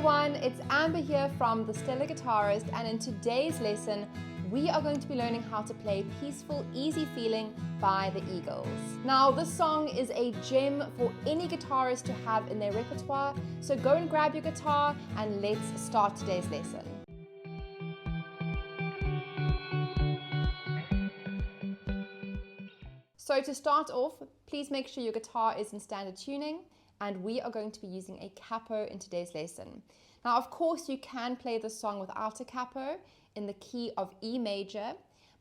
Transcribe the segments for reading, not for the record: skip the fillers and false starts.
everyone, it's Amber here from the Stellar Guitarist, and in today's lesson we are going to be learning how to play Peaceful Easy Feeling by the Eagles. Now this song is a gem for any guitarist to have in their repertoire, so go and grab your guitar and let's start today's lesson. So to start off, please make sure your guitar is in standard tuning, and we are going to be using a capo in today's lesson. Now, of course, you can play this song without a capo in the key of E major,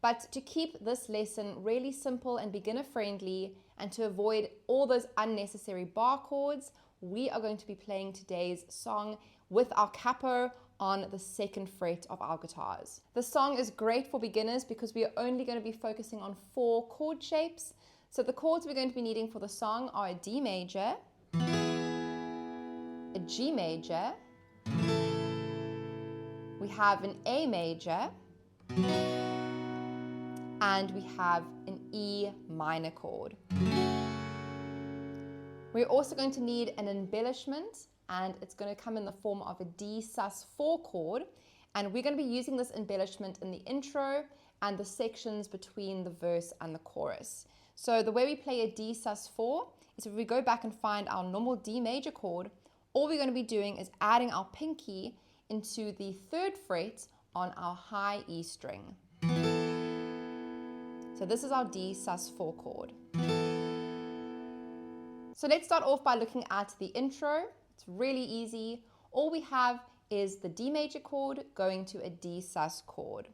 but to keep this lesson really simple and beginner friendly and to avoid all those unnecessary bar chords, we are going to be playing today's song with our capo on the 2nd fret of our guitars. The song is great for beginners because we are only going to be focusing on 4 chord shapes. So the chords we're going to be needing for the song are a D major, a G major, we have an A major, and we have an E minor chord. We're also going to need an embellishment, and it's going to come in the form of a D sus4 chord, and we're going to be using this embellishment in the intro and the sections between the verse and the chorus. So the way we play a D sus4 is if we go back and find our normal D major chord, all we're going to be doing is adding our pinky into the 3rd fret on our high E string. So this is our D sus4 chord. So let's start off by looking at the intro. It's really easy. All we have is the D major chord going to a D sus chord.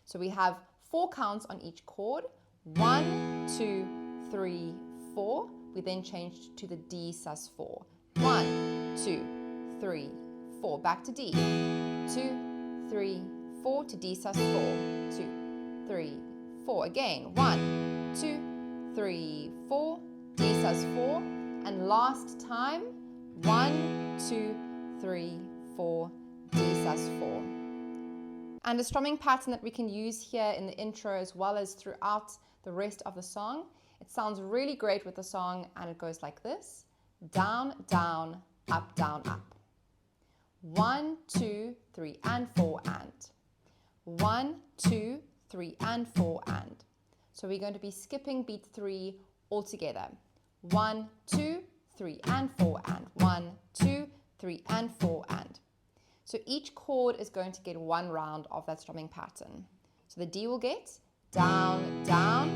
So we have 4 counts on each chord. 1, 2, 3, 4. We then change to the D sus4. 1, 2, 3, 4. Back to D. 2, 3, 4 to D sus4. 2, 3, 4. Again. 1, 2, 3, 4. D sus4. And last time. 1, 2, 3, 4. D sus4. And a strumming pattern that we can use here in the intro as well as throughout the rest of the song. It sounds really great with the song, and it goes like this. Down, down, up, down, up. 1, 2, 3, and 4, and. 1, 2, 3, and 4, and. So we're going to be skipping beat 3 altogether. 1, 2, 3, and 4, and. 1, 2, 3, and 4, and. So each chord is going to get 1 round of that strumming pattern. So the D will get down, down,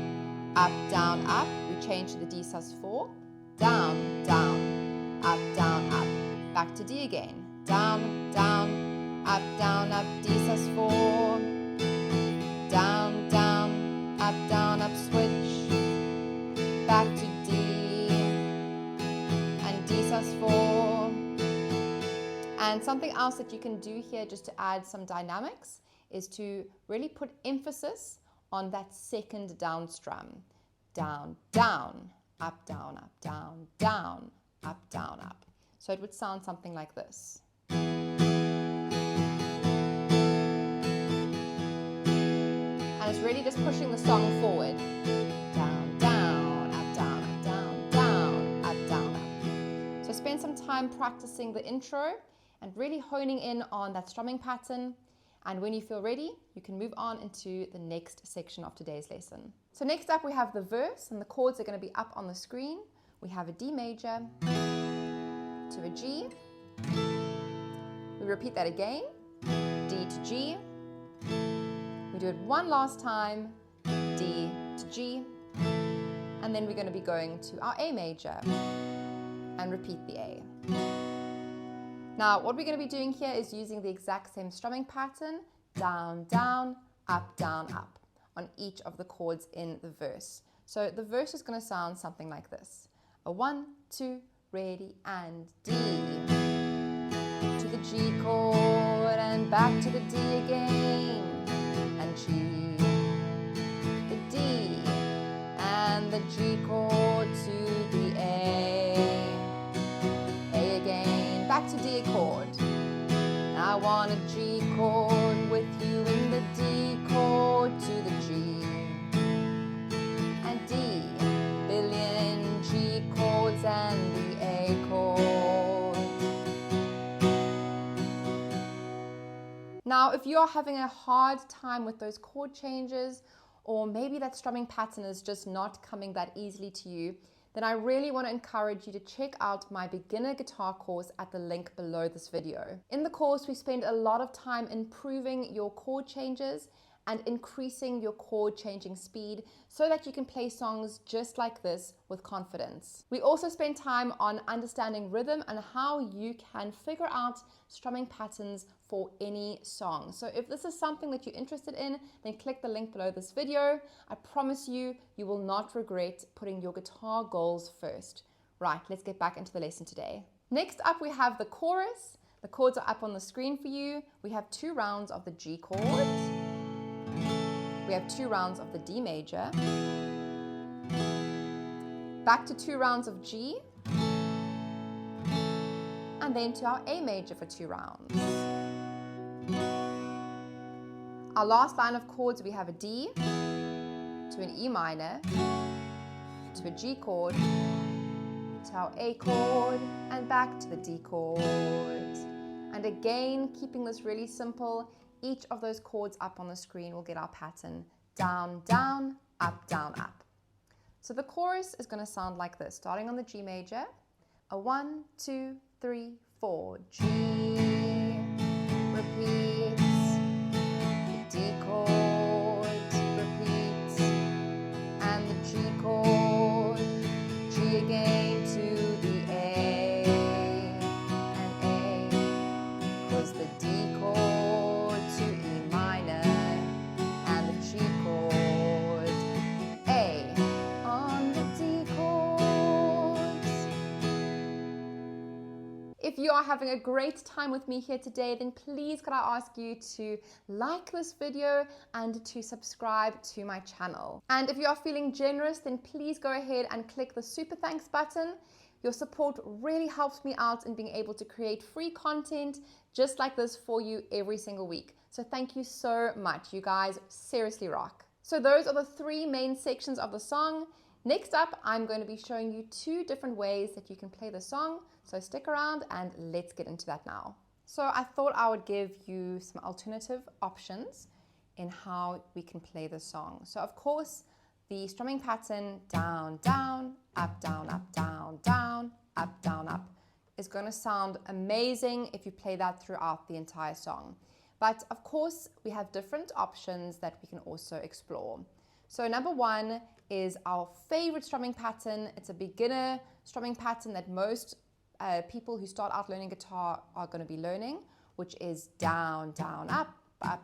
up, down, up. We change to the D sus4. Down, down, up, down, up. Back to D again. Down, down, up, D sus4. Down, down, up, switch. Back to D and D sus4. And something else that you can do here just to add some dynamics is to really put emphasis on that 2nd down strum. Down, down, up, down, down, up, down, up. So it would sound something like this. And it's really just pushing the song forward. Down, down, up, down, up, down, up. So spend some time practicing the intro and really honing in on that strumming pattern. And when you feel ready, you can move on into the next section of today's lesson. So next up we have the verse, and the chords are going to be up on the screen. We have a D major to a G. We repeat that again. D to G. We do it one last time. D to G. And then we're going to be going to our A major and repeat the A. Now, what we're going to be doing here is using the exact same strumming pattern, down, down, up, on each of the chords in the verse. So the verse is going to sound something like this. A 1, 2, ready, and D. To the G chord, and back to the D again, and G. The D, and the G chord to the A. A again, back to D chord. I want a G chord with you in the D chord to the G and D, billion G chords and the A chord. Now, if you are having a hard time with those chord changes, or maybe that strumming pattern is just not coming that easily to you, then I really want to encourage you to check out my beginner guitar course at the link below this video. In the course, we spend a lot of time improving your chord changes and increasing your chord changing speed so that you can play songs just like this with confidence. We also spend time on understanding rhythm and how you can figure out strumming patterns for any song. So if this is something that you're interested in, then click the link below this video. I promise you, you will not regret putting your guitar goals first. Right, let's get back into the lesson today. Next up, we have the chorus. The chords are up on the screen for you. We have 2 rounds of the G chord. We have 2 rounds of the D major, back to 2 rounds of G, and then to our A major for 2 rounds. Our last line of chords, we have a D, to an E minor, to a G chord, to our A chord, and back to the D chord. And again, keeping this really simple, each of those chords up on the screen will get our pattern down, down, up, down, up. So the chorus is going to sound like this, starting on the G major, a 1, 2, 3, 4, G, repeats, the D chord, repeats, and the G chord, G again to the A, and A, because the D chord to E minor, and the G chord, A, on the D chords. If you are having a great time with me here today, then please could I ask you to like this video and to subscribe to my channel. And if you are feeling generous, then please go ahead and click the super thanks button. Your support really helps me out in being able to create free content just like this for you every single week. So thank you so much. You guys seriously rock. So those are the 3 main sections of the song. Next up, I'm going to be showing you 2 different ways that you can play the song. So stick around and let's get into that now. So I thought I would give you some alternative options in how we can play the song. So of course, the strumming pattern down, down, up, down, up, down, down, up, down, up is going to sound amazing if you play that throughout the entire song. But of course, we have different options that we can also explore. So number 1 is our favorite strumming pattern. It's a beginner strumming pattern that most people who start out learning guitar are going to be learning, which is down, down, up,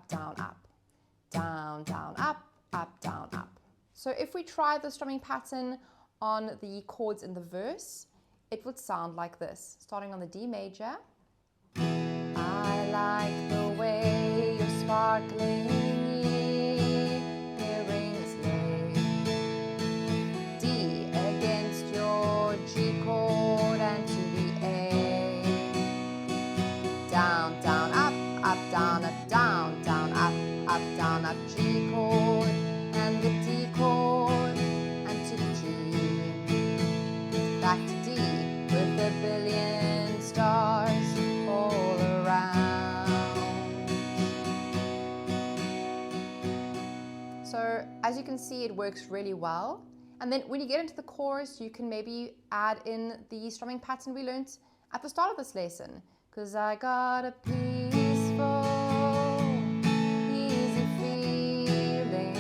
down, up, down, down, up, down, up. So if we try the strumming pattern on the chords in the verse, it would sound like this, starting on the D major. I like the way you're sparkling earrings lay. D against your G chord and to the A. Down, down, up, down, down, down, up, G chord and the D chord and to the G. Back to D with a billion stars all around. So as you can see, it works really well. And then when you get into the chorus, you can maybe add in the strumming pattern we learned at the start of this lesson. 'Cause I got a peaceful, easy feeling.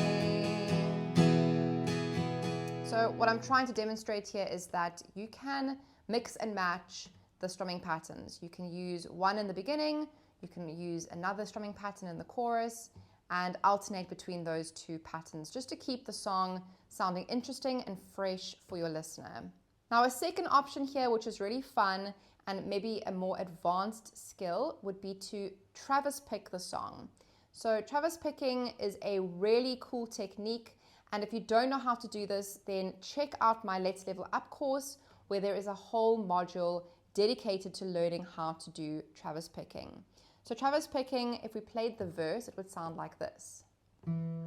So what I'm trying to demonstrate here is that you can mix and match the strumming patterns. You can use one in the beginning, you can use another strumming pattern in the chorus, and alternate between those 2 patterns just to keep the song sounding interesting and fresh for your listener. Now, a second option here, which is really fun and maybe a more advanced skill, would be to Travis pick the song. So Travis picking is a really cool technique, and if you don't know how to do this, then check out my Let's Level Up course, where there is a whole module dedicated to learning how to do Travis picking. So Travis picking, if we played the verse, it would sound like this.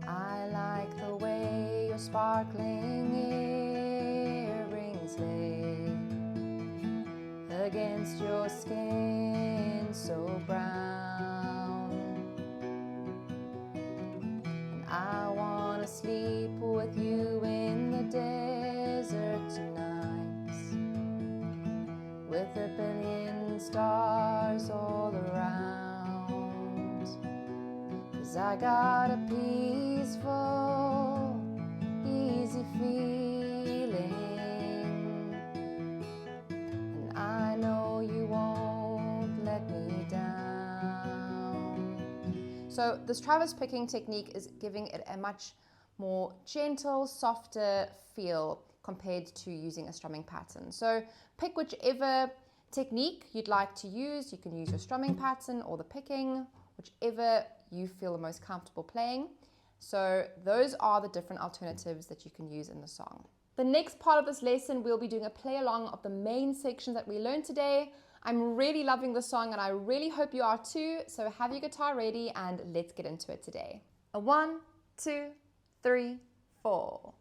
I like the way your sparkling earrings lay against your skin so brown. 'Cause I got a peaceful, easy feeling, and I know you won't let me down. So this Travis picking technique is giving it a much more gentle, softer feel compared to using a strumming pattern. So pick whichever technique you'd like to use. You can use your strumming pattern or the picking, whichever you feel the most comfortable playing. So those are the different alternatives that you can use in the song. The next part of this lesson, we'll be doing a play along of the main sections that we learned today. I'm really loving the song and I really hope you are too. So have your guitar ready and let's get into it today. A 1, 2, 3, 4.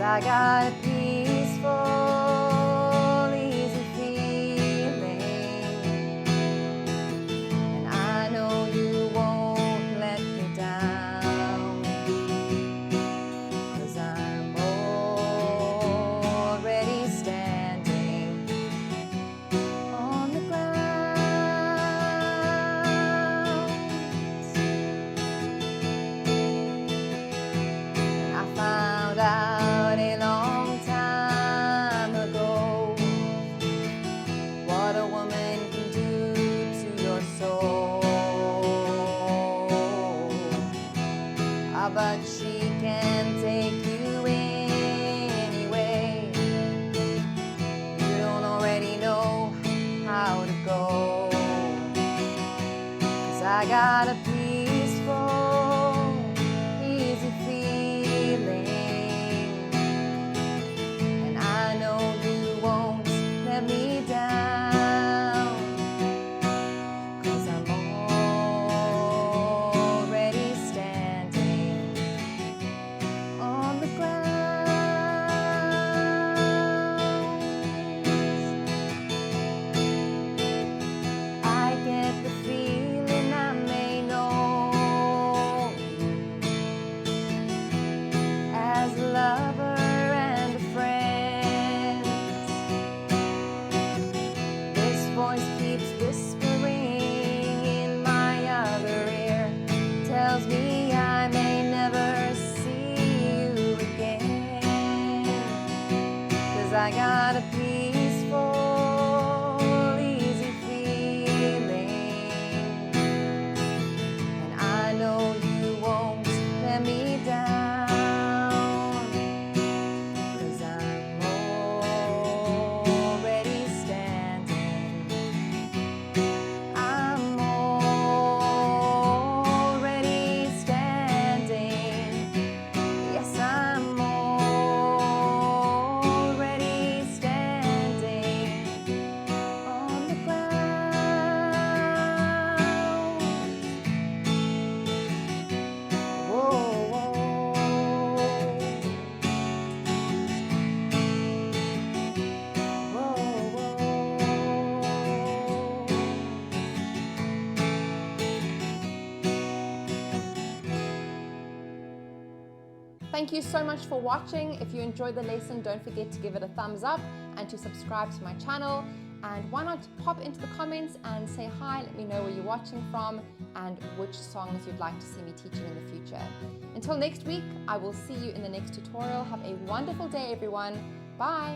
I got a peaceful, easy feeling, and I know you won't let me down, 'cause I'm already standing on the ground. I found out but she can take you anyway. You don't already know how to go, 'cause I got a peaceful, easy feeling, and I know you won't let me down, 'cause I'm already standing on the ground. I get the feeling I may know as a lover and a friend. This voice keeps whispering in my other ear, tells me I may never see you again, 'cause I got a peaceful, easy feeling, and I know you won't let me down, 'cause I'm already standing. I'm already standing. Yes, I'm already standing on the ground. Whoa, whoa. Whoa, whoa. Thank you so much for watching. If you enjoyed the lesson, don't forget to give it a thumbs up and to subscribe to my channel. And why not pop into the comments and say hi, let me know where you're watching from and which songs you'd like to see me teaching in the future. Until next week, I will see you in the next tutorial. Have a wonderful day, everyone. Bye.